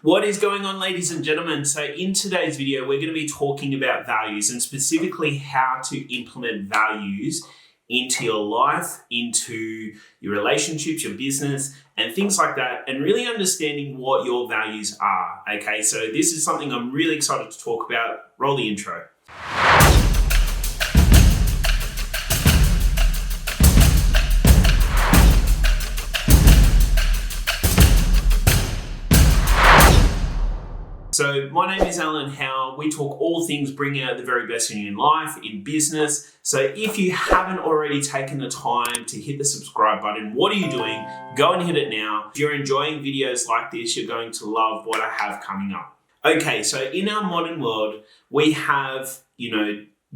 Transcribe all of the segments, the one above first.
What is going on, ladies and gentlemen? So in today's video, we're going to be talking about values and specifically how to implement values into your life, into your relationships, your business, and things like that, and really understanding what your values are. Okay, so this is something I'm really excited to talk about. Roll the intro. So my name is Alan Howle. We talk all things bringing out the very best in you in life, in business. So if you haven't already taken the time to hit the subscribe button, what are you doing? Go and hit it now. If you're enjoying videos like this, you're going to love what I have coming up. Okay, so in our modern world, we have,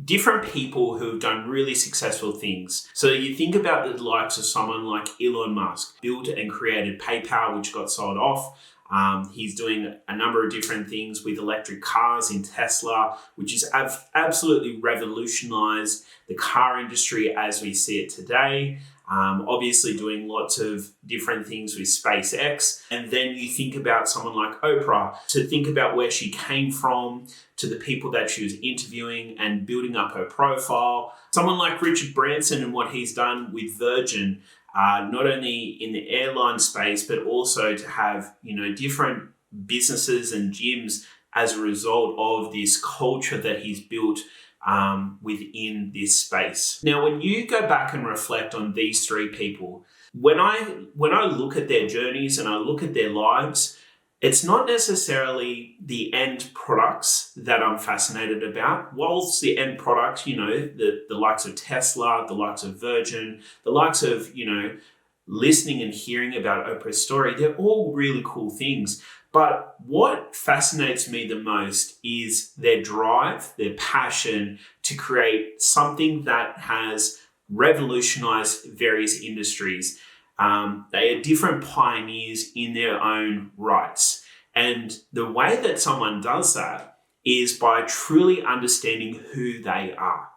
different people who have done really successful things. So you think about the likes of someone like Elon Musk, built and created PayPal, which got sold off. He's doing a number of different things with electric cars in Tesla, which has absolutely revolutionized the car industry as we see it today. Obviously doing lots of different things with SpaceX. And then you think about someone like Oprah, to think about where she came from, to the people that she was interviewing and building up her profile. Someone like Richard Branson and what he's done with Virgin, not only in the airline space, but also to have, different businesses and gyms as a result of this culture that he's built within this space. Now, when you go back and reflect on these three people, when I look at their journeys and I look at their lives, it's not necessarily the end products that I'm fascinated about. Whilst the end product, the likes of Tesla, the likes of Virgin, the likes of, listening and hearing about Oprah's story, they're all really cool things. But what fascinates me the most is their drive, their passion to create something that has revolutionized various industries. They are different pioneers in their own rights. And the way that someone does that is by truly understanding who they are,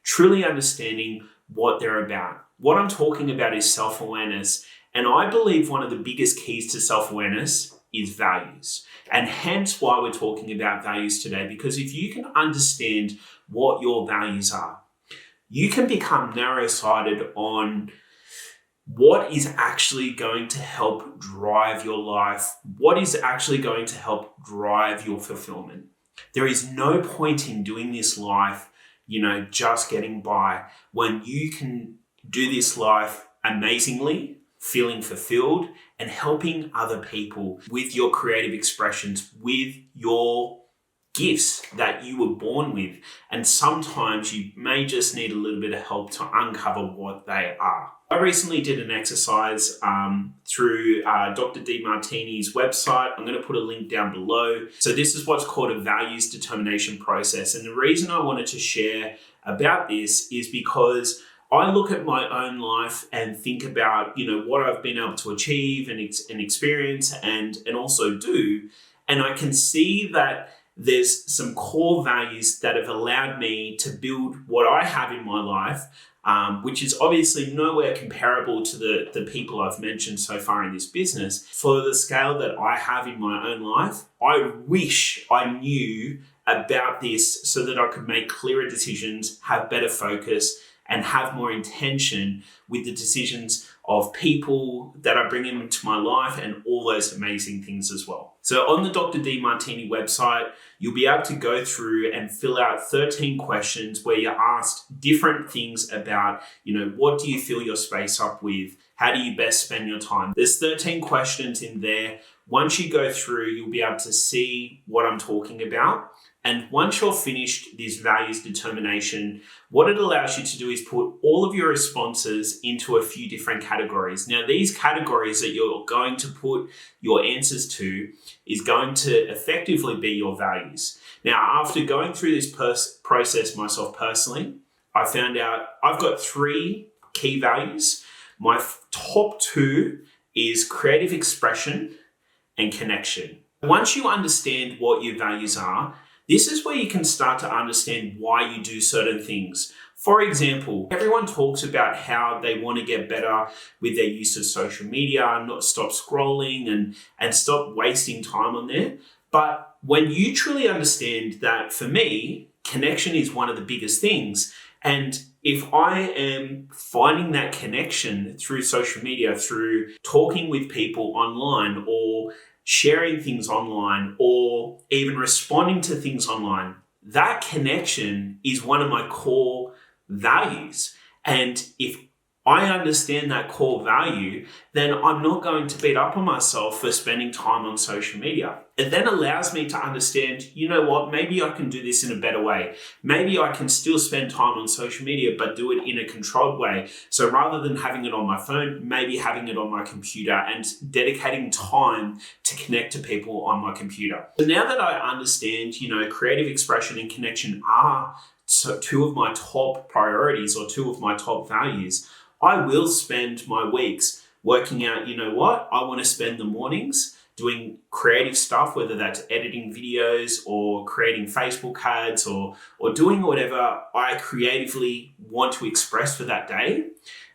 truly understanding what they're about. What I'm talking about is self-awareness. And I believe one of the biggest keys to self-awareness is values. And hence why we're talking about values today, because if you can understand what your values are, you can become narrow-sighted on what is actually going to help drive your life, what is actually going to help drive your fulfillment. There is no point in doing this life, just getting by, when you can do this life amazingly, feeling fulfilled and helping other people with your creative expressions, with your gifts that you were born with. And sometimes you may just need a little bit of help to uncover what they are. I recently did an exercise through Dr. Demartini's website. I'm going to put a link down below. So this is what's called a values determination process. And the reason I wanted to share about this is because I look at my own life and think about, what I've been able to achieve and experience and also do. And I can see that there's some core values that have allowed me to build what I have in my life, which is obviously nowhere comparable to the people I've mentioned so far in this business. For the scale that I have in my own life, I wish I knew about this so that I could make clearer decisions, have better focus, and have more intention with the decisions of people that I bring into my life and all those amazing things as well. So on the Dr. Demartini website, you'll be able to go through and fill out 13 questions where you're asked different things about, what do you fill your space up with? How do you best spend your time? There's 13 questions in there. Once you go through, you'll be able to see what I'm talking about. And once you're finished this values determination, what it allows you to do is put all of your responses into a few different categories. Now, these categories that you're going to put your answers to is going to effectively be your values. Now, after going through this process myself personally, I found out I've got 3 key values. My top 2 is creative expression and connection. Once you understand what your values are, this is where you can start to understand why you do certain things. For example, everyone talks about how they want to get better with their use of social media, not stop scrolling and stop wasting time on there. But when you truly understand that, for me, connection is one of the biggest things. And if I am finding that connection through social media, through talking with people online or sharing things online or even responding to things online, that connection is one of my core values. And if I understand that core value, then I'm not going to beat up on myself for spending time on social media. It then allows me to understand, you know what, maybe I can do this in a better way. Maybe I can still spend time on social media, but do it in a controlled way. So rather than having it on my phone, maybe having it on my computer and dedicating time to connect to people on my computer. So now that I understand, creative expression and connection are two of my top priorities or two of my top values, I will spend my weeks working out, I want to spend the mornings doing creative stuff, whether that's editing videos or creating Facebook ads or doing whatever I creatively want to express for that day.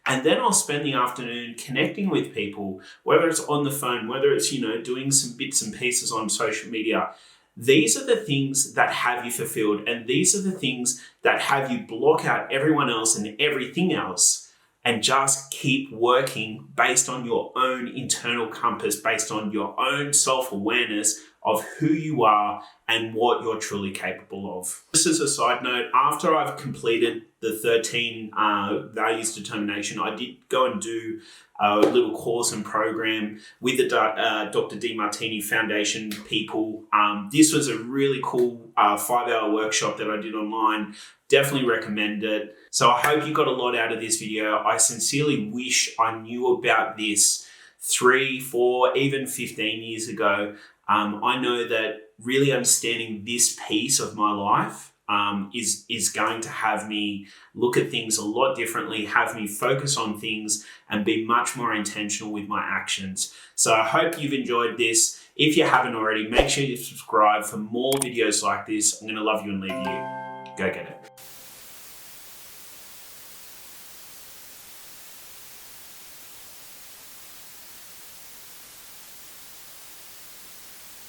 And then I'll spend the afternoon connecting with people, whether it's on the phone, whether it's, doing some bits and pieces on social media. These are the things that have you fulfilled, and these are the things that have you block out everyone else and everything else and just keep working based on your own internal compass, based on your own self-awareness of who you are and what you're truly capable of. Just as a side note, after I've completed the 13 values determination, I did go and do a little course and program with the Dr. DeMartini Foundation people. This was a really cool 5-hour workshop that I did online. Definitely recommend it. So I hope you got a lot out of this video. I sincerely wish I knew about this 3, 4, even 15 years ago. I know that really understanding this piece of my life is going to have me look at things a lot differently, have me focus on things and be much more intentional with my actions. So I hope you've enjoyed this. If you haven't already, make sure you subscribe for more videos like this. I'm going to love you and leave you. Go get it.